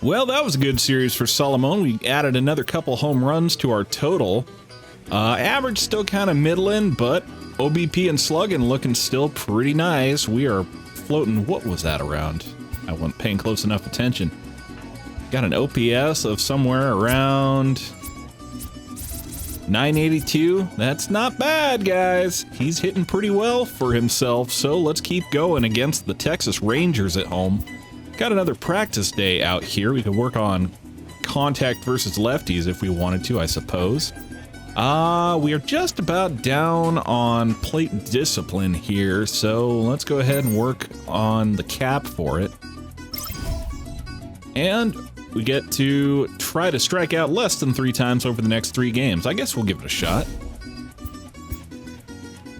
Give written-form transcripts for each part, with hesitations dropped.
Well, that was a good series for Salomon. We added another couple home runs to our total. Average still kind of middling, but OBP and slugging looking still pretty nice. We are floating, what was that around? I wasn't paying close enough attention. Got an OPS of somewhere around 982. That's not bad, guys. He's hitting pretty well for himself, so let's keep going against the Texas Rangers at home. Got another practice day out here. We could work on contact versus lefties if we wanted to, I suppose. We are just about down on plate discipline here, so let's go ahead and work on the cap for it. And we get to try to strike out less than 3 times over the next 3 games. I guess we'll give it a shot.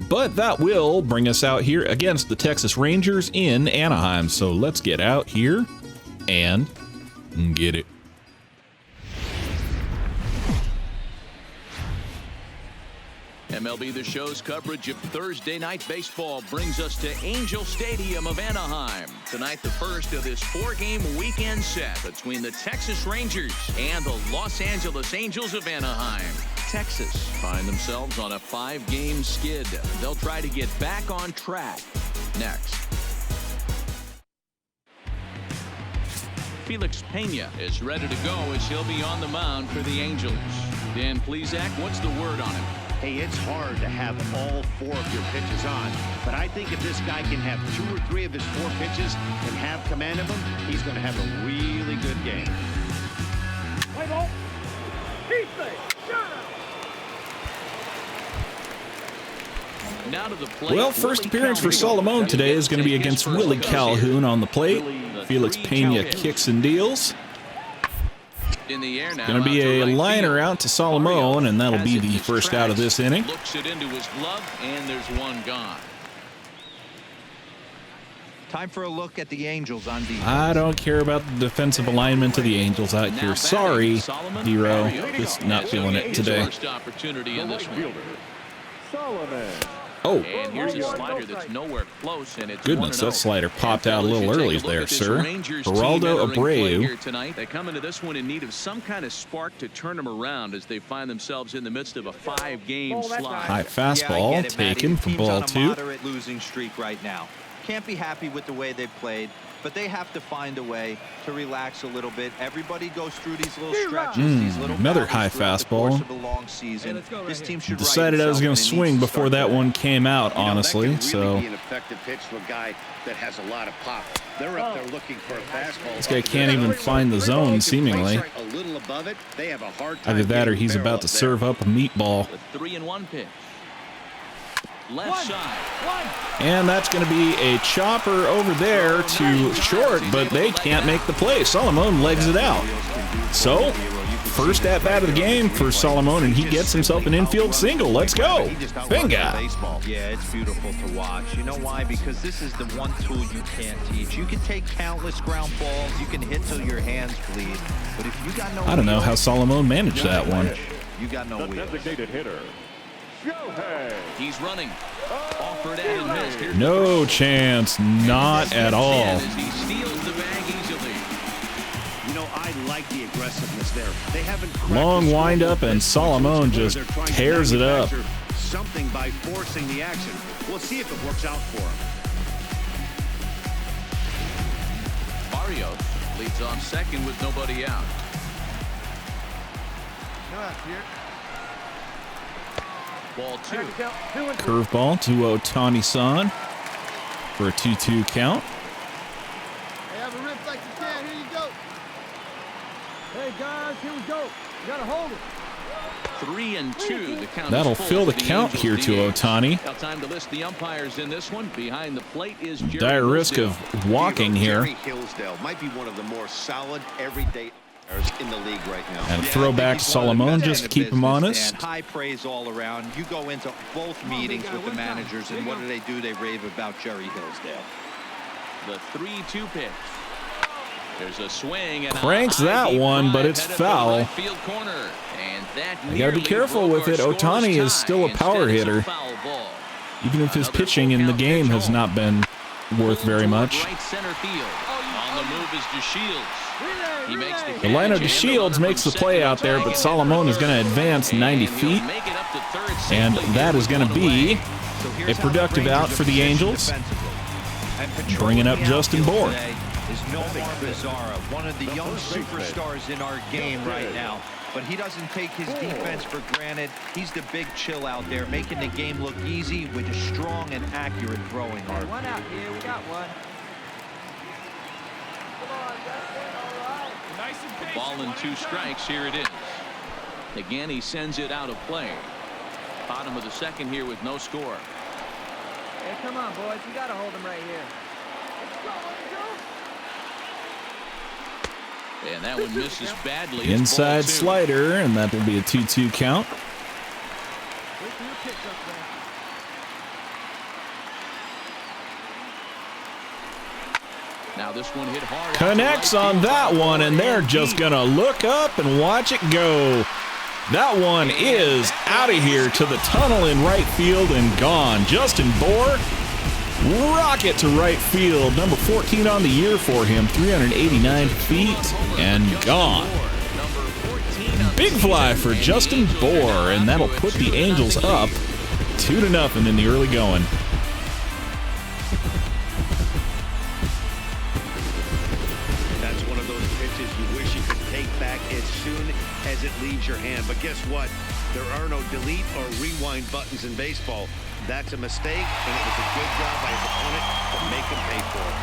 But that will bring us out here against the Texas Rangers in Anaheim. So let's get out here and get it. MLB The Show's coverage of Thursday Night Baseball brings us to Angel Stadium of Anaheim. Tonight, the first of this 4-game weekend set between the Texas Rangers and the Los Angeles Angels of Anaheim. Texas find themselves on a 5-game skid. They'll try to get back on track next. Felix Pena is ready to go as he'll be on the mound for the Angels. Dan Plesac, what's the word on him? Hey, it's hard to have all 4 of your pitches on, but I think if this guy can have 2 or 3 of his 4 pitches and have command of them, he's going to have a really good game. Play ball. Deep thing. Now to the plate. Well, first appearance for Salomon today is going to be against Willie Calhoun on the plate. Felix Pena kicks and deals. In the air now, going to be a liner out to Salomon, and that'll be the first out of this inning. Looks it into his glove, and there's one gone. Time for a look at the Angels on defense. I don't care about the defensive alignment of the Angels out here. Sorry, Hero. Just not feeling it today. First opportunity in this one. Salomon. Oh, And here's a slider that's nowhere close, and it's goodness, that 1-0. slider popped out a little Fellas, you early take a look there, at this sir. Rangers team Geraldo entering play Abreu. here tonight. They come into this one in need of some kind of spark to turn them around as they find themselves in the midst of a 5-game slide. High fastball Yeah, I get it, Matty. taken The for team's ball on a 2. moderate losing streak right now. Can't be happy with the way they played, but they have to find a way to relax a little bit. Everybody goes through these little stretches, these little another valleys high throughout the course fastball. of a long season. This team should Decided I was going to swing before that one came out, honestly. That can really So be an effective pitch to a guy that has a lot of pop. They're up there looking for a fastball. this guy can't even find the zone, seemingly. A little above it, they have a hard time. Either that or getting he's barrel about up to there. serve up a meatball. The 3-1 pitch. Left side. And that's going to be a chopper over there to short, but they can't make the play. Salomon legs it out. So, first at-bat of the game for Salomon, and he gets himself an infield single. Let's go. Bingo. Baseball. Yeah, it's beautiful to watch. You know why? Because this is the one tool you can't teach. You can take countless ground balls. You can hit till your hands bleed. But if you got no I don't know how wheels, Salomon managed that one. you got no wheels. Designated hitter. He's running. Offered at and missed. Here's No chance. Not at all. as he steals the bag easily. You know, I like the aggressiveness there. They haven't cracked Long the score windup, and offense, Salomon which is just where they're trying to tears it up. manufacture something by forcing the action. We'll see if it works out for him. Barrios leads on second with nobody out. Ball 2. Curveball to Ohtani-san for a 2-2 count. Hey, have a rip like you can. Here you go. Hey, guys, here we go. You got to hold it. 3-2. The count. That'll is full fill for the count Angels here to DH. Ohtani. Now time to list the umpires in this one. Behind the plate is Jerry Dire risk Hillsdale. of walking here. Jerry Hillsdale might be one of the more solid everyday players in the league right now. And a throwback to Salomon just to keep him honest. And high praise all around. You go into both meetings with the managers, and what do? They rave about Jerry Hillsdale. The 3-2 pitch. There's a swing and Cranks a that high, deep one, but drive it's headed for the foul. left field corner. And that You gotta be nearly careful broke with our it. scorer's Ohtani is tie. still a power Instead, it's hitter. foul ball. Even if his Another pitching in the full-count game pitch has home. not been worth very Toward much. Right center field. On the move is DeShields. He makes the Delino catch, DeShields makes the play out there, but Salomon is going to advance 90 feet, and that is going to be a productive out for the Angels. Bringing up Justin Bohr. Is Nomar Mazara, one of the young superstars in our game right now, but he doesn't take his defense for granted. He's the big chill out there, making the game look easy with a strong and accurate throwing arm. One out here, we got one. Ball and 2 strikes. Here it is. Again, he sends it out of play. Bottom of the second here with no score. Hey, come on, boys. You got to hold him right here. And that one misses badly. It's Inside ball 2. slider, and that will be a 2-2 count. Now this one hit hard. Connects on that one, and they're just going to look up and watch it go. That one is out of here to the tunnel in right field and gone. Justin Bohr, rocket to right field. Number 14 on the year for him, 389 feet and gone. Big fly for Justin Bohr, and that'll put the Angels up 2-0 in the early going. That's one of those pitches you wish you could take back as soon as it leaves your hand. But guess what? There are no delete or rewind buttons in baseball. That's a mistake, and it was a good job by his opponent to make him pay for it.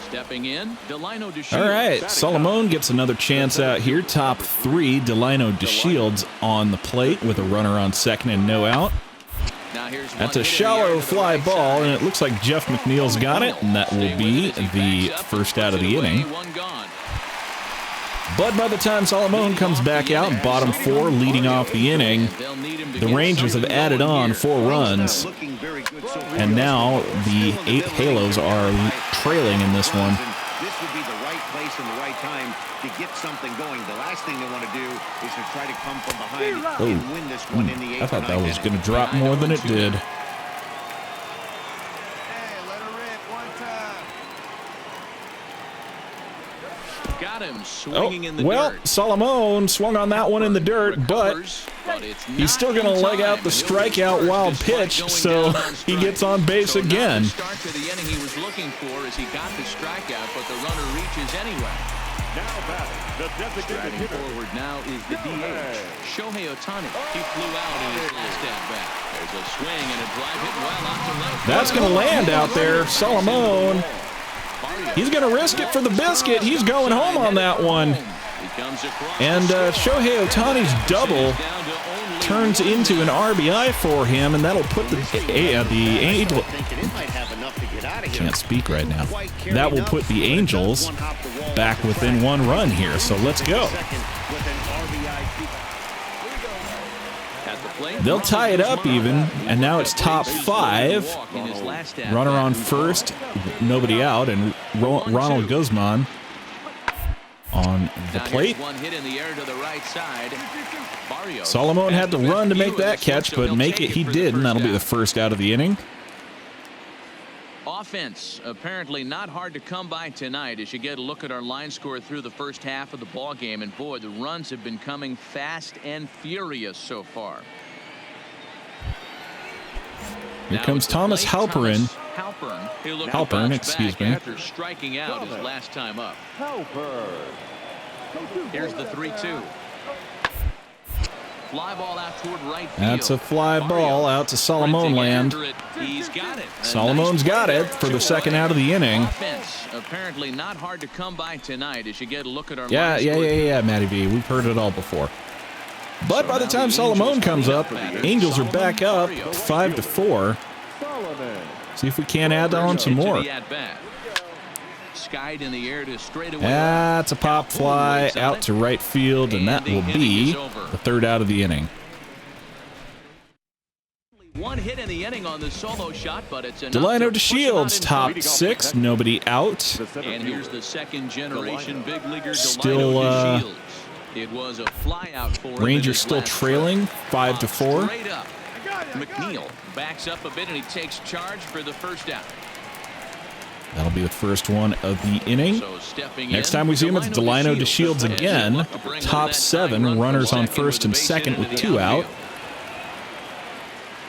Stepping in, Delino DeShields. All right, Salomon gets another chance out here. Top 3, Delino DeShields on the plate with a runner on second and no out. That's a shallow fly ball, and it looks like Jeff McNeil's got it, and that will be the first out of the inning. But by the time Salomon comes back out, bottom 4, leading off the inning, the Rangers have added on 4 runs, and now the 8 Halos are trailing in this one. This would be the right place and the right time to get something going. The last thing they want to do is to try to come from behind and win this one in the 8th. I thought that was going to drop more than it did. Hey, let her rip one time. Got him swinging in the Well, dirt. Salomon swung on that one in the dirt, but he's still going to leg out the strikeout wild pitch, so he gets on base again. Start to the inning he was looking for as he got the strikeout, but the runner reaches anyway. Striding forward now is the DH, Shohei Ohtani. He flew out in his last at-bat. There's a swing and a drive hit well out to left. That's going to land out there. Salomon, he's going to risk it for the biscuit. He's going home on that one. And Shohei Ohtani's double turns into an RBI for him, and that'll put the Angels. I can't speak right now. That will put the Angels back within 1 run here. So let's go. They'll tie it up even, and now it's top 5. Runner on first, nobody out, and Ronald Guzman on the plate. Salomon had to run to make that catch, but make it he did, and that'll be the first out of the inning. Offense apparently not hard to come by tonight as you get a look at our line score through the first half of the ball game, and boy, the runs have been coming fast and furious so far. Here comes Thomas Halperin. Halpern, excuse me. After striking out his last time up. Here's the 3-2. Fly ball out toward right field. That's a fly ball out to Salomon land. He's got it. Salomon's got it for the second out of the inning. Offense apparently not hard to come by tonight as you get a look at our Yeah, Matty V. We've heard it all before. But by the time Salomon comes up, Angels are back up 5-4. See if we can't add on some more. Skied in the air to straightaway. That's a pop fly out to right field, and that will be the third out of the inning. One hit in the inning on the solo shot, but it's Delino DeShields, top 6, nobody out. And here's the second generation big leaguer, Still, DeShields. It was a fly out for Rangers still trailing 5-4. McNeil backs up a bit and he takes charge for the first out. That'll be the first one of the inning. So stepping Next in, time we see him, it's Delino DeShields as again. they look to bring Top that 7, tying run runners from on second first and with the base hit second into with the 2 out. outfield.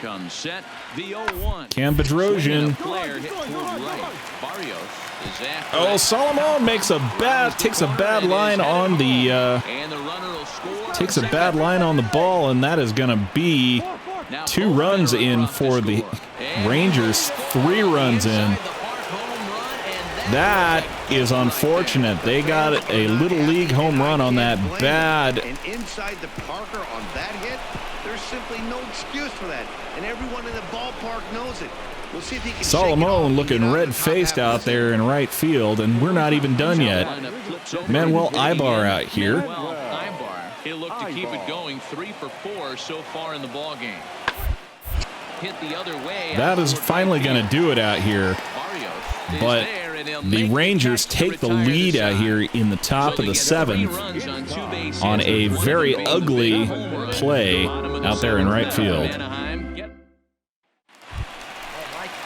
Comes set, the 0-1. Cam Bedrosian. Player hit toward right. Barrios is after Oh, it. Salomon takes a bad line on the And the runner will score. takes a bad line on the ball, and that is going to be Now 2 runs in for the Rangers. 3 runs in. That is unfortunate. They got a little league home run on that bad. And inside the Parker on that hit, there's simply no excuse for that. And everyone in the ballpark knows it. We'll see if he can Salomon looking red-faced out there in right field, and we're not even done yet. Manuel Ibar out here. He'll look to keep it going. 3 for 4 so far in the ball game. Hit the other way. That is finally going to do it out here. But the Rangers take the lead out here in the top of the 7th on a very ugly play out there in right field.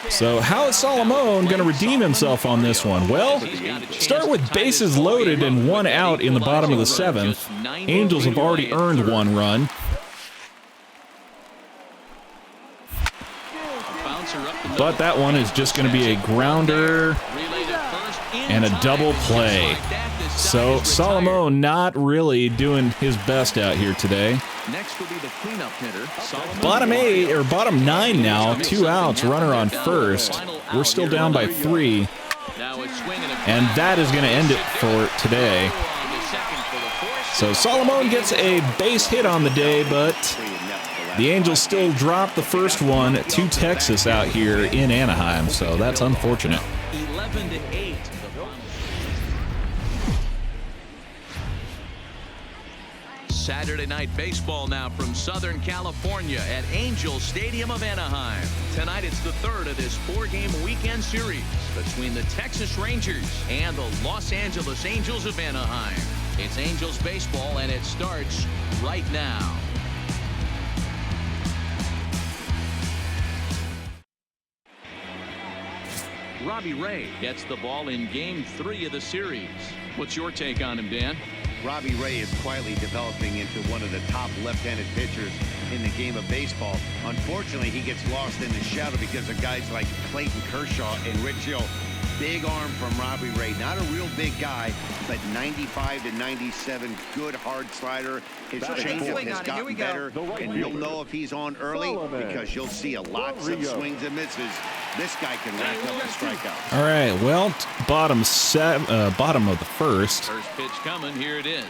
So how is Salomon going to redeem himself on this one? Well, start with bases loaded and 1 out in the bottom of the 7th. Angels have already earned 1 run. But that one is just going to be a grounder and a double play. So Salomon not really doing his best out here today. Next will be the cleanup hitter. Bottom 8 or bottom 9 now, 2 outs, runner on first. We're still down by 3. And that is going to end it for today. So Salomon gets a base hit on the day, but the Angels still drop the first one to Texas out here in Anaheim, so that's unfortunate. 11-8. Saturday night baseball now from Southern California at Angel Stadium of Anaheim. Tonight it's the 3rd of this 4-game weekend series between the Texas Rangers and the Los Angeles Angels of Anaheim. It's Angels baseball and it starts right now. Robbie Ray gets the ball in game 3 of the series. What's your take on him, Dan? Robbie Ray is quietly developing into one of the top left-handed pitchers in the game of baseball. Unfortunately, he gets lost in the shadow because of guys like Clayton Kershaw and Rich Hill. Big arm from Robbie Ray. Not a real big guy, but 95 to 97, good hard slider. His changeup has gotten better, and you'll know if he's on early because you'll see lots of swings and misses. This guy can rack up the strikeouts. All right, well, bottom of the first. First pitch coming, here it is.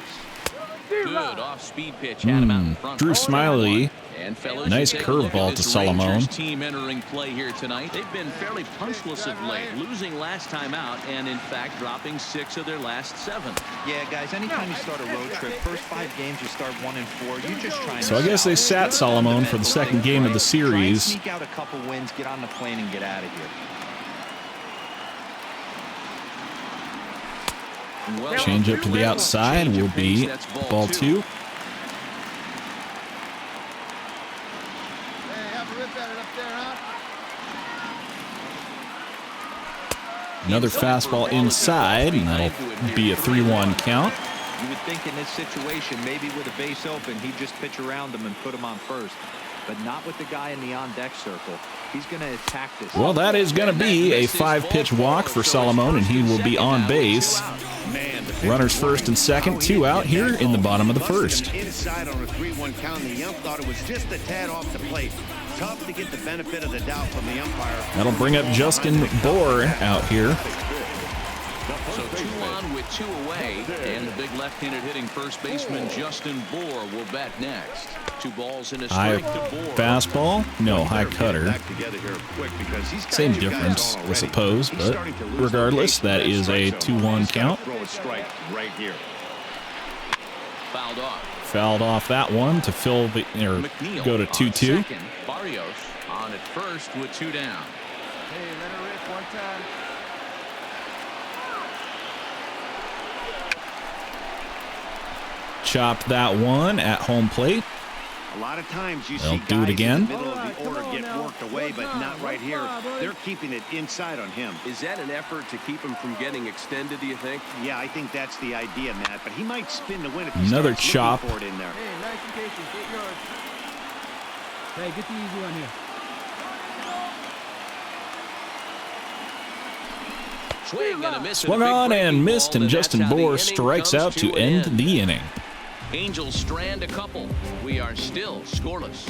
Good off-speed pitch, had him out in front. Drew Smiley. And fellas, Nice you take a look curveball at to this Salomon. Rangers team entering play here tonight. They've been fairly punchless of late, losing last time out, and in fact dropping 6 of their last 7. Yeah, guys, anytime you start a road trip, first 5 games you start 1 and 4. You just try. So I guess they sat Salomon for the second game of the series. Sneak out a couple wins, get on the plane, and get out of here. Change up to the outside will be ball 2. Another fastball inside, and that'll be a 3-1 count. You would think in this situation, maybe with a base open, he'd just pitch around him and put him on first. But not with the guy in the on-deck circle. He's going to attack this. Well, that is going to be a 5-pitch walk for Salomon, and he will be on base. Runners first and second, 2 out here in the bottom of the first. Inside on a 3-1 count, and the ump thought it was just a tad off the plate. Tough to get the benefit of the doubt from the umpire. That'll bring up Justin Bohr out here. So 2 on with 2 away, and the big left-handed hitting first baseman Justin Bohr will bat next. 2 balls in a High strike to Bohr. fastball, no, high cutter. Same difference, I suppose, but regardless, that is a 2-1 count. Fouled off. Fouled off that one to fill the, or go to 2-2. Barrios on at first with 2 down. Hey, let her rip one time. Chopped that one at home plate. A lot of times you They'll see do it guys again. in the middle of the order get worked away, but not right here. They're keeping it inside on him. Is that an effort to keep him from getting extended, do you think? Yeah, I think that's the idea, Matt. But he might spin to win if he Another starts chop. looking for it in there. Hey, nice and patient. Get yours. Hey, get the easy one here. Swing and a miss. Swung on and missed, and Justin Bohr strikes out to end the inning. Angels strand a couple. We are still scoreless.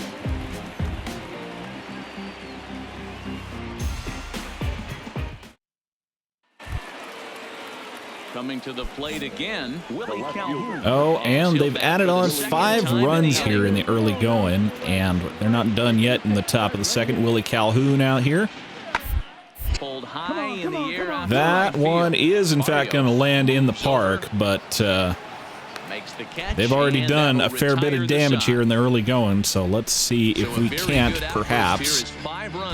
Coming to the plate again, Willie Calhoun. Oh, and they've added on 5 runs here in the early going, and they're not done yet in the top of the second. Willie Calhoun out here. Pulled high in the air. That one is, in fact, going to land in the park, but they've already done a fair bit of damage here in the early going, so let's see if we can't perhaps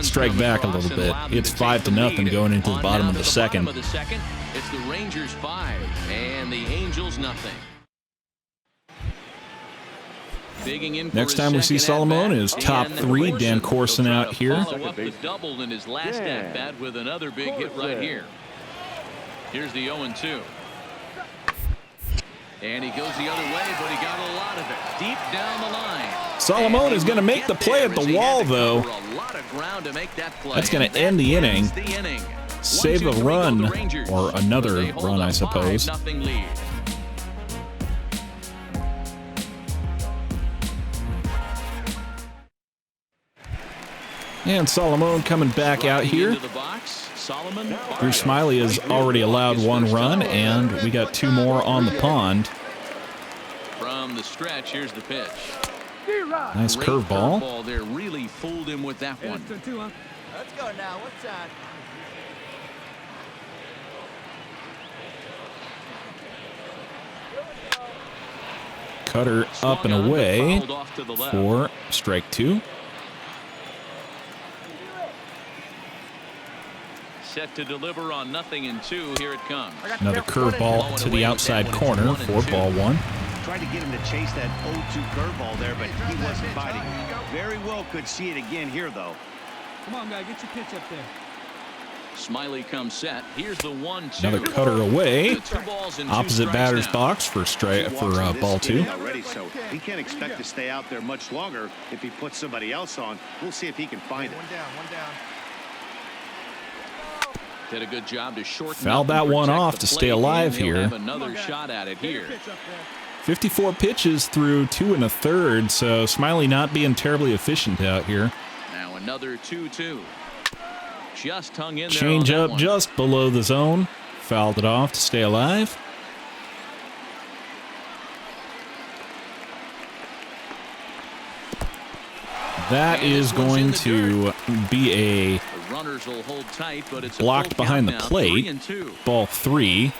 strike back a little bit. It's 5-0 going into the bottom of the second. It's the Rangers 5 and the Angels nothing. Next time we see Salomon is top 3. Dan Corson out here. Follow up the double in his last at bat with another big hit right here. Here's the 0-2. And he goes the other way, but he got a lot of it deep down the line. Salomon is going to make the play at the wall, though. That's going to end the inning. Save a run, or another run, I suppose. And Salomon coming back out here. Drew Smiley has already allowed 1 run, and we got 2 more on the pond. From the stretch, here's the pitch. Nice curveball. There really fooled him with that one. Let's go now. What's that? Cutter up and away for strike 2. Set to deliver on 0-2. Here it comes. Another curveball to the outside corner for ball 1. Tried to get him to chase that 0-2 curveball there, but he wasn't biting. Very well could see it again here, though. Come on, guy. Get your pitch up there. Smiley comes set. Here's the 1-2. Another cutter away. 2 balls and 2 Opposite batter's now. box for ball 2. Already, so he can't expect to stay out there much longer if he puts somebody else on. We'll see if he can find it. One down. Did a good job to shorten Fouled that one off to stay alive here. Have another shot at it here. 54 pitches through 2 1/3, so Smiley not being terribly efficient out here. Now another 2-2. Just hung in there. Change on that up one. just below the zone. Fouled it off to stay alive. That is going to be a The runners will hold tight, but it's a blocked full behind the count now, plate. 3-2. Ball 3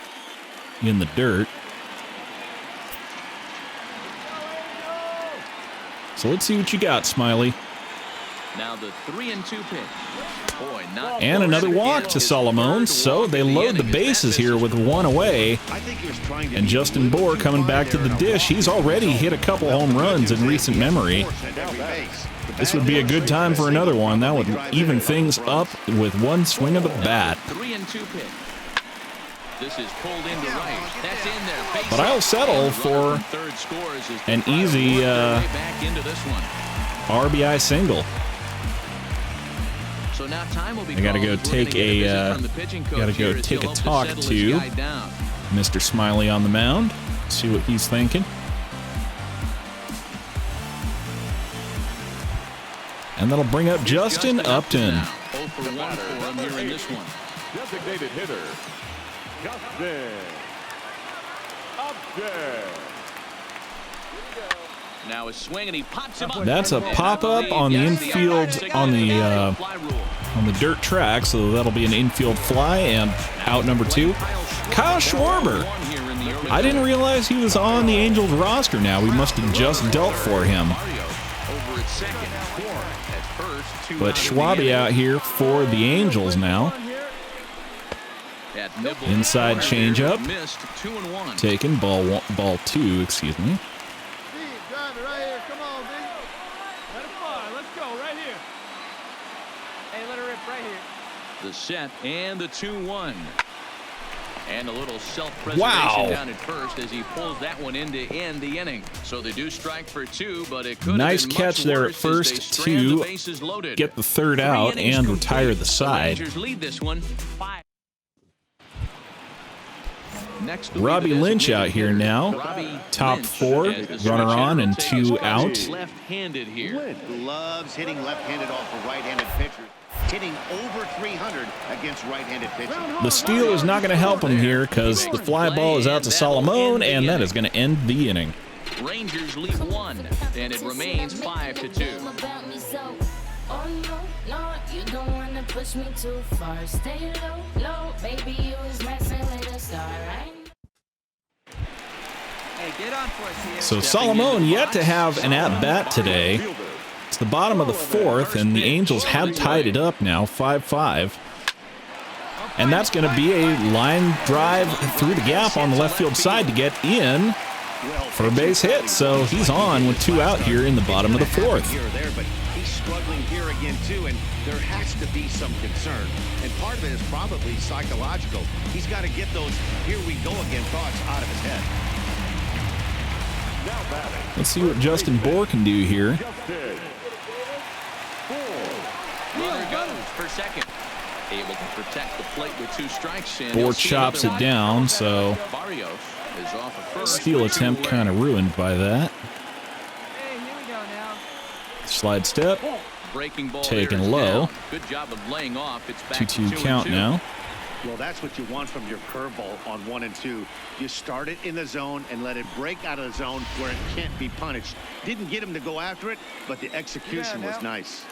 in the dirt. So let's see what you got, Smiley. Now the 3-2 pitch. Boy, not And another walk to Salomon, so they load the bases here with 1 away. I think he was trying to And Justin Bohr coming back to the dish. He's already hit a couple home runs in recent memory. This would be a good time for another one. That would even things up with 1 swing of the bat. 3-2 pitch. This is pulled into right. That's in there. Base But I'll settle hit. for Third scores as the an Pirates easy work their way back into this one. RBI single. So now time will be I gotta called go as we're take gonna get a visit from the pitching coach gotta go here as take he'll a hope talk settle his to guy down. Mr. Smiley on the mound. See what he's thinking. And that'll bring up Justin Upton. Now, 0 for 1 for him here in this one. Designated hitter, Justin Upton. Now a swing and he pops him up. That's a pop-up on the infield on the dirt track, so that'll be an infield fly and out number 2. Kyle Schwarber. I didn't realize he was on the Angels roster now. We must have just dealt for him. But Schwarber out here for the Angels now. Inside changeup. Taken ball 2, excuse me. Drive it right here. Come on, Hey, let her rip right here. The set and the 2-1. And a little self-preservation down at first as he pulls that one in to end the inning. So they do strike for 2, but it could Nice have been catch much there at worse as they first strand to the bases loaded. get the third 3 out innings and complete. retire the side. Rangers lead this one 5. Next Robbie Lynch out here now. Top 4, runner on and 2 out. Left-handed here. Loves hitting left-handed off of right-handed pitchers. Hitting over 300 against right-handed pitchers. The steal is not going to help him here because the fly ball is out to Salomon, and that is going to end the inning. Rangers lead 1, and it remains 5-2. Oh no, you don't wanna push me too far. Stay low, baby, you was messing with a star, right? Hey, get on for us here. So Salomon yet to have an at-bat today. It's the bottom of the 4th, and the Angels have tied it up now, 5-5. And that's going to be a line drive through the gap on the left field side to get in for a base hit. So he's on with 2 out here in the bottom of the 4th. He's struggling here again too, and there has to be some concern. And part of it is probably psychological. He's got to get those "here we go again" thoughts out of his head. Let's see what Justin Bohr can do here. Runner goes for second. Able to protect the plate with 2 strikes. Bohr chops it down, so Barrios is off of first. steal attempt kind of ruined by that. Hey, here we go now. Slide step, Breaking ball taken there is low. down. Good job of laying off. It's back 2-2 to 2-2 count now. Well, that's what you want from your curveball on 1 and 2. You start it in the zone and let it break out of the zone where it can't be punished. Didn't get him to go after it, but the execution was nice.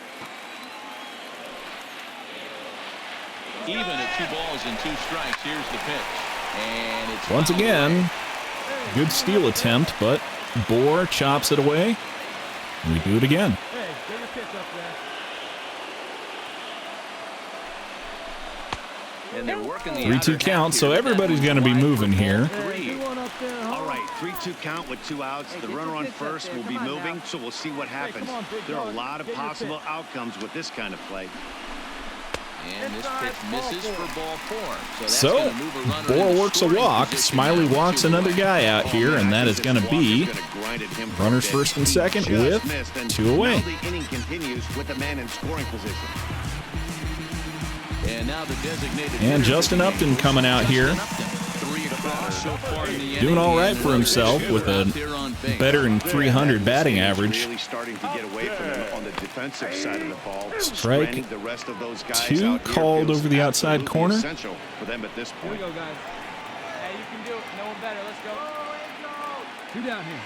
Even at 2 balls and 2 strikes, here's the pitch. And it's Once again, good steal attempt, but Bohr chops it away. And we do it again. Hey, get your pitch up there. And they're working the 3-2 count, so everybody's going to be moving here. All right, 3-2 count with 2 outs. The runner on first will be moving, so we'll see what happens. There are a lot of possible outcomes with this kind of play. And this pitch misses for ball 4. So, Bohr works a walk. Smiley walks another guy out here, and that is going to be runners first and second with 2 away. The inning continues with a man in scoring position. And now the designated And Justin Upton coming out here, doing all right for himself with a better than 300 batting average. Really starting to get away from them on the defensive side of the ball. Strike The rest of those guys 2 out here called feels over the outside absolutely corner. Essential for them at this Here we point. go, guys. Hey, you can do it. No one better. Let's go. 2 down here.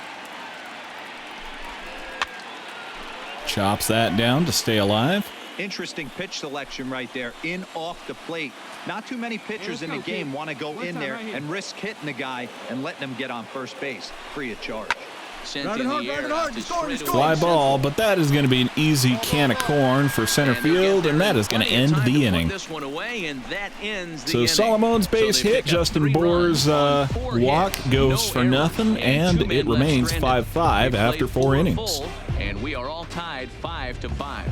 Chops that down to stay alive. Interesting pitch selection right there, in off the plate. Not too many pitchers in the game want to go in there and risk hitting the guy and letting him get on first base free of charge. Sent in the air. Fly ball, but that is going to be an easy can of corn for center field, and that is going to end the inning. So Salomon's base hit, Justin Bohr's walk goes for nothing, and it remains 5-5 after 4 innings. And we are all tied 5-5.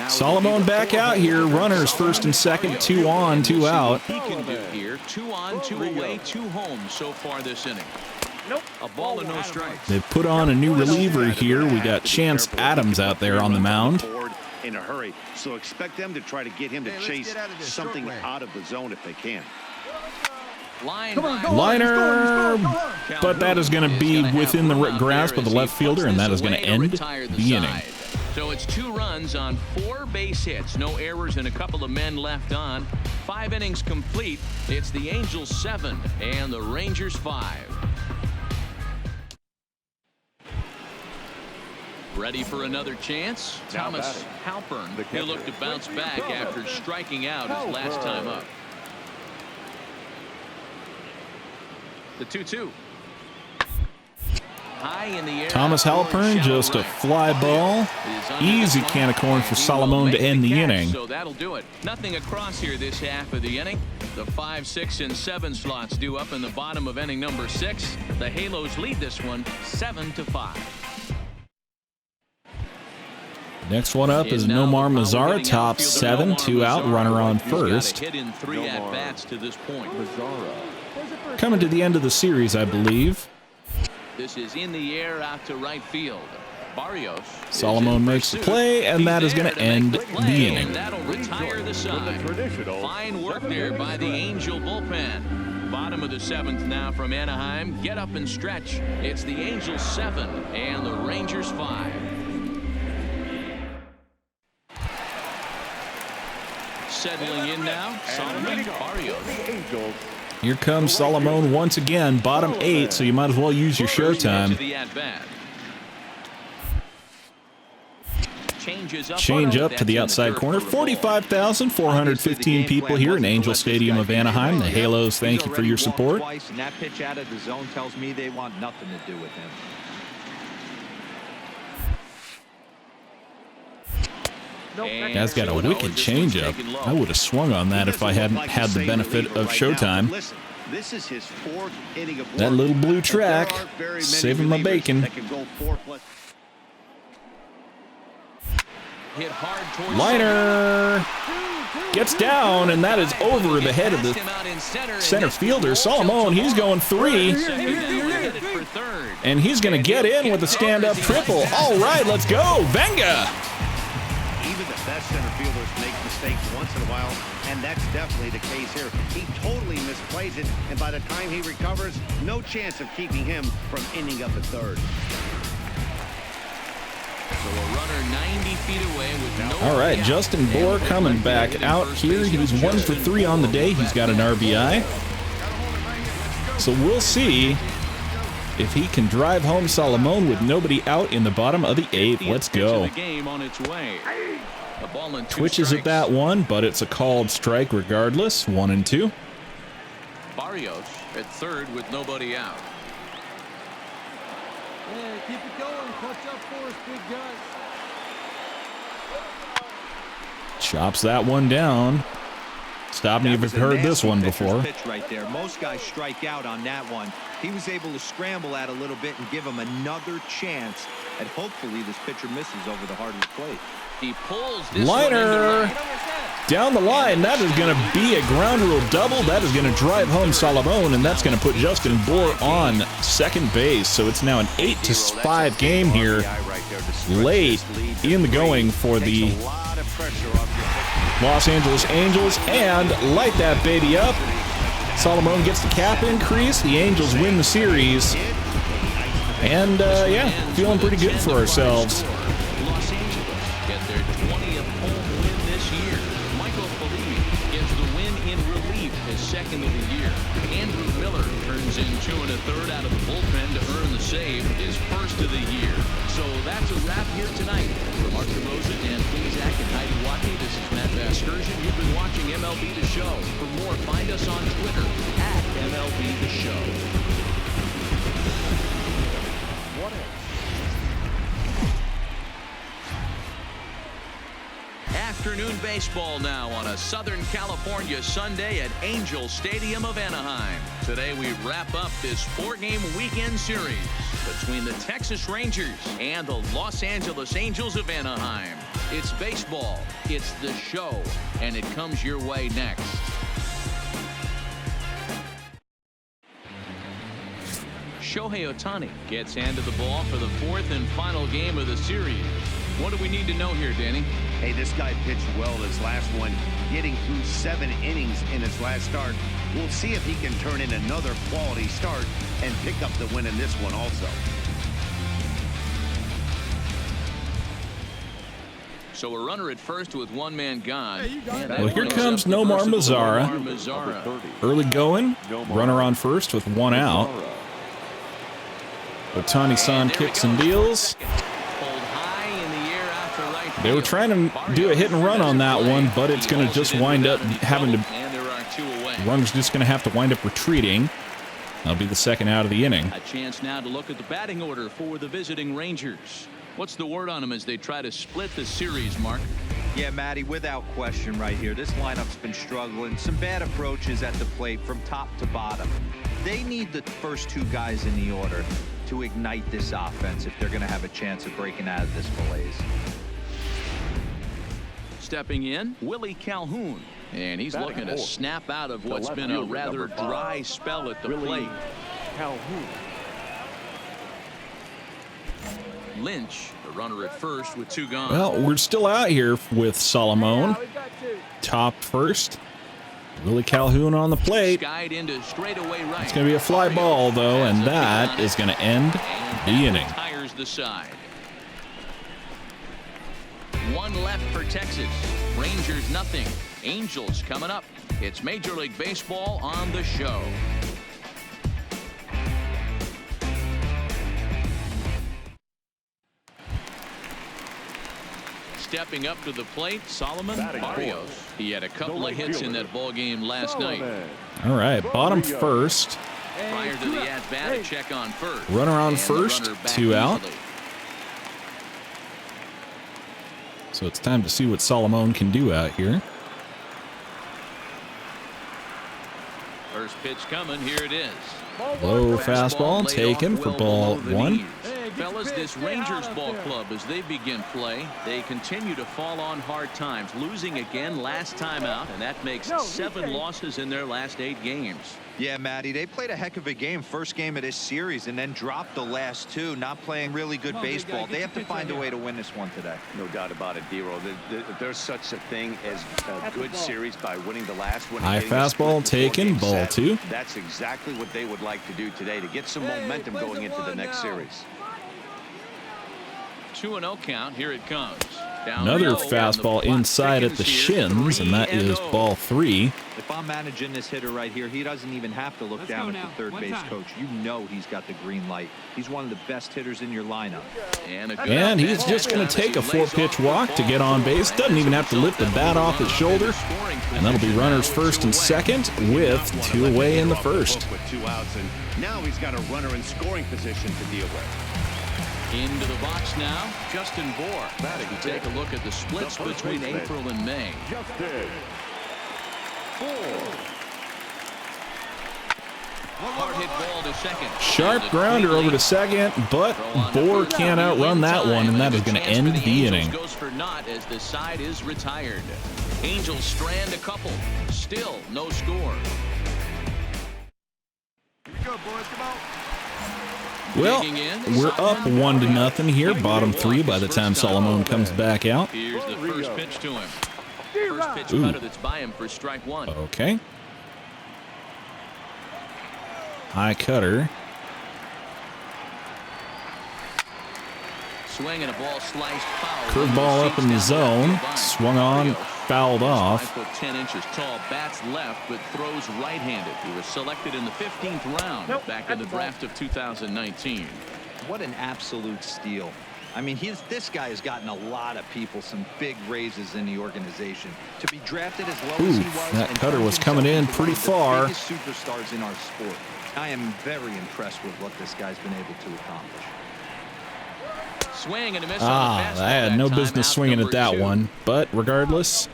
Salomon back out here, runners first and second, 2 on, 2 out. He can do here, 2 on, 2 away, 2 home so far this inning. Nope. A ball and no strikes. They've put on a new reliever here. We got Chance Adams out there on the mound. In a hurry, so expect them to try to get him to chase something out of the zone if they can. Liner, but that is going to be within the grasp of the left fielder, and that is going to end the inning. So it's 2 runs on 4 base hits, no errors and a couple of men left on. 5 innings complete. It's the Angels 7 and the Rangers 5. Ready for another chance? Thomas Halpern. He'll look to bounce back after striking out his last time up. The 2-2. High in the air. Thomas Halpern, just a fly ball. Easy can of corn for Salomon to end the inning. So that'll do it. Nothing across here this half of the inning. The 5, 6, and 7 slots due up in the bottom of inning number 6. The Halos lead this one 7-5. Next one up is Nomar Mazara, top 7, 2 out, runner on first. Hit in 3 at-bats to this point. Coming to the end of the series, I believe. This is in the air out to right field. Barrios. Salomon makes the play, and that is going to end the inning. That'll retire the side. Fine work there by the Angel bullpen. Bottom of the 7th now from Anaheim. Get up and stretch. It's the Angels 7 and the Rangers 5. Settling in now, Salomon Barrios. Here comes Salomon once again, bottom 8, so you might as well use your showtime. Change up to the outside corner. 45,415 people here in Angel Stadium of Anaheim. The Halos, thank you for your support. And that pitch out of the zone tells me they want nothing to do with him. Guy's got a wicked changeup. I would have swung on that if I hadn't had the benefit of showtime. That little blue track, saving my bacon. Liner gets down, and that is over the head of the center fielder. Salomon, he's going 3. And he's going to get in with a stand-up triple. All right, let's go. Venga! Even the best center fielders make mistakes once in a while, and that's definitely the case here. He totally misplays it, and by the time he recovers, no chance of keeping him from ending up at third. So a runner 90 feet away with no. All right, Justin Bohr coming back out here. He was 1 for 3 on the day. He's got an RBI. So we'll see if he can drive home Salomon with nobody out in the bottom of the 8th. Let's go. Twitches at that one, but it's a called strike regardless. 1-2. Barrios at third with nobody out. Yeah, keep it going. Clutch up for us, big guys. Chops that one down. Stop me if you've heard this one before. Pitch right there. Most guys strike out on that one. He was able to scramble at a little bit and give him another chance. And hopefully this pitcher misses over the heart of the plate. He pulls this Liner down the line. That is going to be a ground rule double. That is going to drive home Salomon, and that's going to put Justin Bohr on second base. So it's now an 8-5 game here, late in the going for the Los Angeles Angels, and light that baby up. Salomon gets the cap increase. The Angels win the series, and yeah, feeling pretty good for ourselves. Los Angeles get their 20th home win this year. Michael Felipe gets the win in relief, his 2nd of the year. Andrew Miller turns in 2 1/3 out of the bullpen to earn the save, his 1st of the year. So that's a wrap here tonight. For Mark DeRosa, Dan Plezak, and Heidi Watkey, this is Matt Vasgersian. You've been watching MLB The Show. For more, find us on Twitter at MLB The Show. Afternoon baseball now on a Southern California Sunday at Angel Stadium of Anaheim. Today we wrap up this 4-game weekend series between the Texas Rangers and the Los Angeles Angels of Anaheim. It's baseball, it's the show, and it comes your way next. Shohei Ohtani gets handed the ball for the 4th and final game of the series. What do we need to know here, Danny? Hey, this guy pitched well this last one, getting through 7 innings in his last start. We'll see if he can turn in another quality start and pick up the win in this one also. So a runner at first with 1 man gone. Well, here comes Nomar Mazara. Early going. Runner on first with 1 out. Ohtani-san kicks and deals. They were trying to do a hit and run on that one, but it's going to just wind up having to. Runner's just going to have to wind up retreating. That'll be the 2nd out of the inning. A chance now to look at the batting order for the visiting Rangers. What's the word on them as they try to split the series, Mark? Yeah, Matty, without question right here. This lineup's been struggling. Some bad approaches at the plate from top to bottom. They need the first 2 guys in the order to ignite this offense if they're going to have a chance of breaking out of this malaise. Stepping in, Willie Calhoun. And he's looking to snap out of what's been a rather dry spell at the plate. Calhoun. Lynch, the runner at first with 2 gone. Well, we're still out here with Salomon. Top first. Willie Calhoun on the plate. Skied into straightaway right. It's going to be a fly ball, though, and that is going to end the inning. Tires the side. 1 left for Texas. Rangers nothing. Angels coming up. It's Major League Baseball on the show. Stepping up to the plate, Salomon Barrios. He had a couple of hits in that ball game last night. All right, bottom first. Prior to the at-bat, a check on first. Runner on first, 2 out. Easily. So it's time to see what Salomon can do out here. First pitch coming, here it is. Low fastball taken for ball 1. Fellas, this Rangers ball club, as they begin play, they continue to fall on hard times, losing again last time out, and that makes 7 losses in their last 8 games. Yeah, Matty, they played a heck of a game, first game of this series, and then dropped the last 2, not playing really good baseball. They have to find a way to win this one today. No doubt about it, D-Roll. There's such a thing as a good series by winning the last one. High fastball taken, ball 2. That's exactly what they would like to do today to get some momentum going into the next series. 2-0 count. Here it comes. Down Another low, fastball and the inside at clock the tickets here, shins, and that is 3-0. ball 3. If I'm managing this hitter right here, he doesn't even have to look down at the third base coach. You know he's got the green light. He's one of the best hitters in your lineup. And he's just going to take a 4-pitch walk to get on base. Doesn't even have to lift the bat off his shoulder. And that'll be runners first and second with 2 away in the first. With 2 outs, and now he's got a runner in scoring position to deal with. Into the box now, Justin Bohr. We take a look at the splits between April and May. Justin Bohr. Hard hit ball to second. Sharp grounder over to second, but Bohr can't outrun that one, and that is going to end the inning. Goes for naught as the side is retired. Angels strand a couple. Still no score. Here you go, boys. Come on. Well, we're up 1-0 here, bottom 3 by the time Salomon comes back out. Here's the first pitch to him. First pitch cutter that's by him for strike 1. Okay. High cutter. Swing and a ball sliced foul. Curveball up in the zone. Swung on, fouled off. 5'10" tall, bats left, but throws right-handed. He was selected in the 15th round back in the draft of 2019. What an absolute steal. I mean, this guy has gotten a lot of people some big raises in the organization. To be drafted as low as he was, that and cutter was turn coming in himself into pretty one far. of the biggest superstars in our sport. I am very impressed with what this guy's been able to accomplish. Swing and a miss I on the fastball had that no time, business out swinging at number that 2. one. But regardless,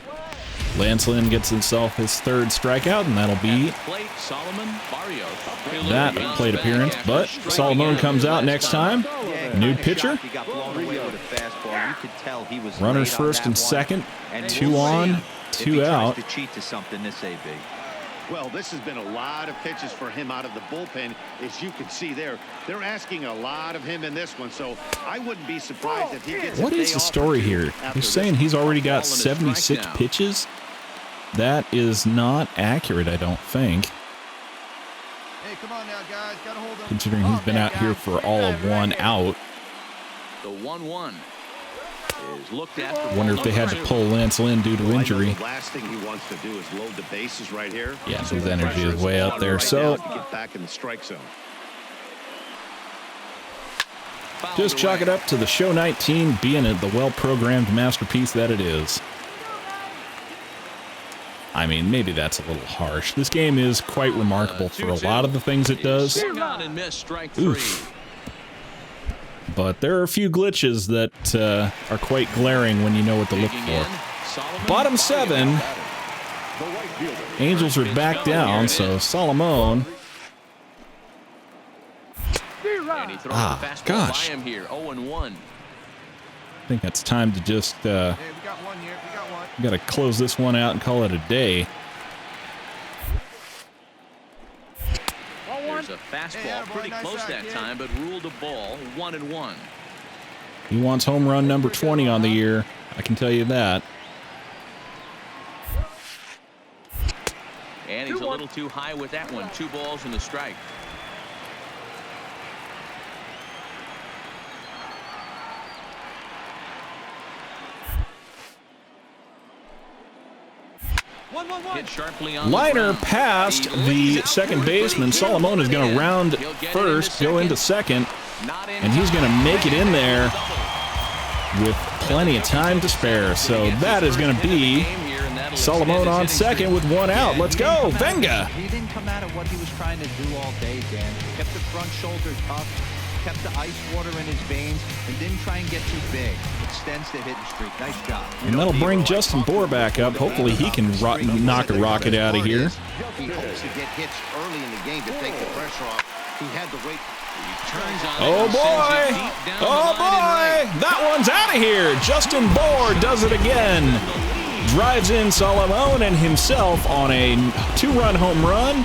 Lance Lynn gets himself his 3rd strikeout, and that'll be Plate, Salomon Barrios. that plate appearance. But Salomon comes out next time. New pitcher. He got blown away with a fastball. You could tell he was Runners late on first that and one. second. And 2 we'll on, see if 2 he out. tries to cheat to something this AB. Well, this has been a lot of pitches for him out of the bullpen. As you can see there, they're asking a lot of him in this one, so I wouldn't be surprised if he gets What a is day the off story or two here? after They're this saying one. he's already got Ball and a strike 76 now. pitches. That is not accurate, I don't think, Hey, come on now, guys. Gotta hold them. considering he's been out here for all of 1 out. The 1-1 is looked at. For Wonder if they had to number 2. pull Lance Lynn due to Well, I know injury. the last thing he wants to do is load the bases right here. Yeah, So his the energy pressure is way up on there. right So now to get back in the strike zone. Fouled just chalk away. it up to the show 19 being the well-programmed masterpiece that it is. I mean, maybe that's a little harsh. This game is quite remarkable for a lot of the things it does. Swung on and missed, strike 3. Oof. But there are a few glitches that are quite glaring when you know what to look Digging for. in, Salomon Bottom Barrios. 7, the right fielder. Angels are back down, so Salomon. And he throws Ah, a fastball gosh. by him here, 0-1. I think that's time to just Hey, we got one here. We got one. Got to close this one out and call it a day. There's a fastball pretty close that time, but ruled a ball, 1-1. He wants home run number 20 on the year. I can tell you that. And he's a little too high with that one. 2 balls and a strike. Hit sharply on Liner past the second baseman. Salomon is going to round first, go into second, and he's going to make it in there with plenty of time to spare. So that is going to be Salomon on second with 1 out. Let's go, Venga! He didn't come out of what he was trying to do all day, Dan. Kept the front shoulder tough, kept the ice water in his veins, and didn't try and get too big. Extends the hitting streak. Nice job. And that'll bring Justin Bohr back up. Hopefully he can knock a rocket out of here. He hopes to get hits early in the game to take the pressure off. He had the weight. Oh boy! Oh boy! That one's out of here! Justin Bohr does it again. Drives in Salomon and himself on a 2-run home run.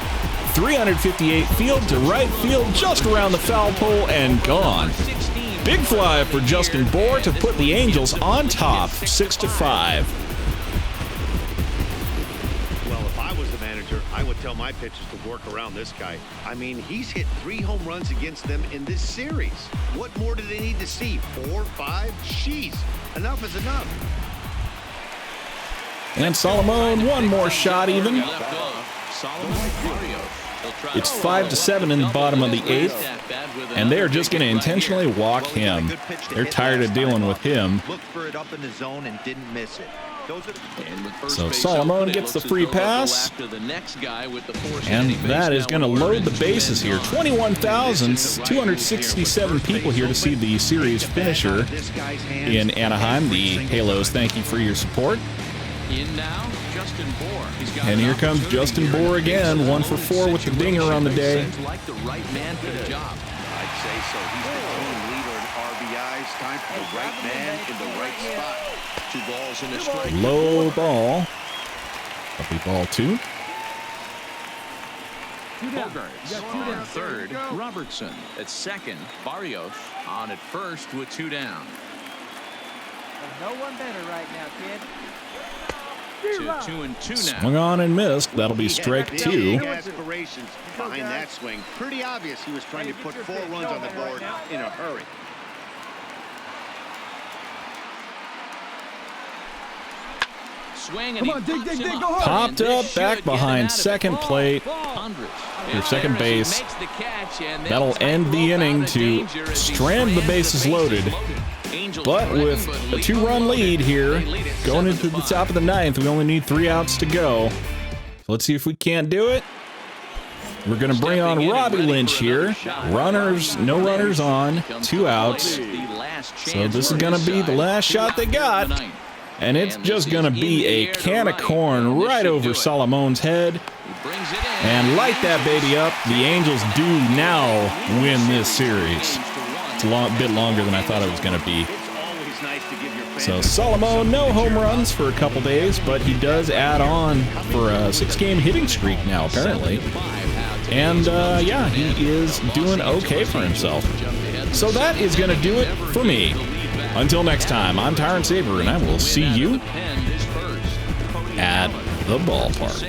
358 field to right field, just around the foul pole and gone. Big fly for Justin Bohr to put the Angels on top, 6-5. Well, if I was the manager, I would tell my pitchers to work around this guy. I mean, he's hit 3 home runs against them in this series. What more do they need to see? 4, 5? Jeez, enough is enough. And Salomon, one more shot even. Salomon Barrios. It's 5-7 in the bottom of the 8th, and they're just going to intentionally walk him. They're tired of dealing with him. Looked for it up in the zone and didn't miss it. So Salomon gets the free pass, and that is going to load the bases here. 21,267 people here to see the series finisher in Anaheim. The Halos, thank you for your support. In now, Justin Bohr. And here comes Justin Bohr again, 1 for 4 with the dinger on the day. Like the right man for the job. I'd say so. He's the team leader in RBIs. Time for the right man in the right spot. 2 balls and a strike. Low ball. That'll be ball 2. Bogarts on third. Robertson at second. Barrios on at first with 2 down. No one better right now, kid. 2-2 now. Swung on and missed. That'll be strike 2. Aspirations behind that swing. Pretty obvious he was trying to put 4 runs on the board in a hurry. Swing and Come on, dig, go hard. Popped up back behind second plate. Your second base. That'll end the inning to strand the bases loaded. But with a 2-run lead here, going into the top of the 9th, we only need 3 outs to go. Let's see if we can't do it. We're going to bring on Robbie Lynch here. Runners, no runners on, 2 outs. So this is going to be the last shot they got. And it's just going to be a can of corn right over Salomon's head. And light that baby up. The Angels do now win this series. It's a bit longer than I thought it was going to be. So Salomon, no home runs for a couple days, but he does add on for a 6-game hitting streak now, apparently. And yeah, he is doing okay for himself. So that is going to do it for me. Until next time, I'm Tyrant Saber, and I will see you at the ballpark.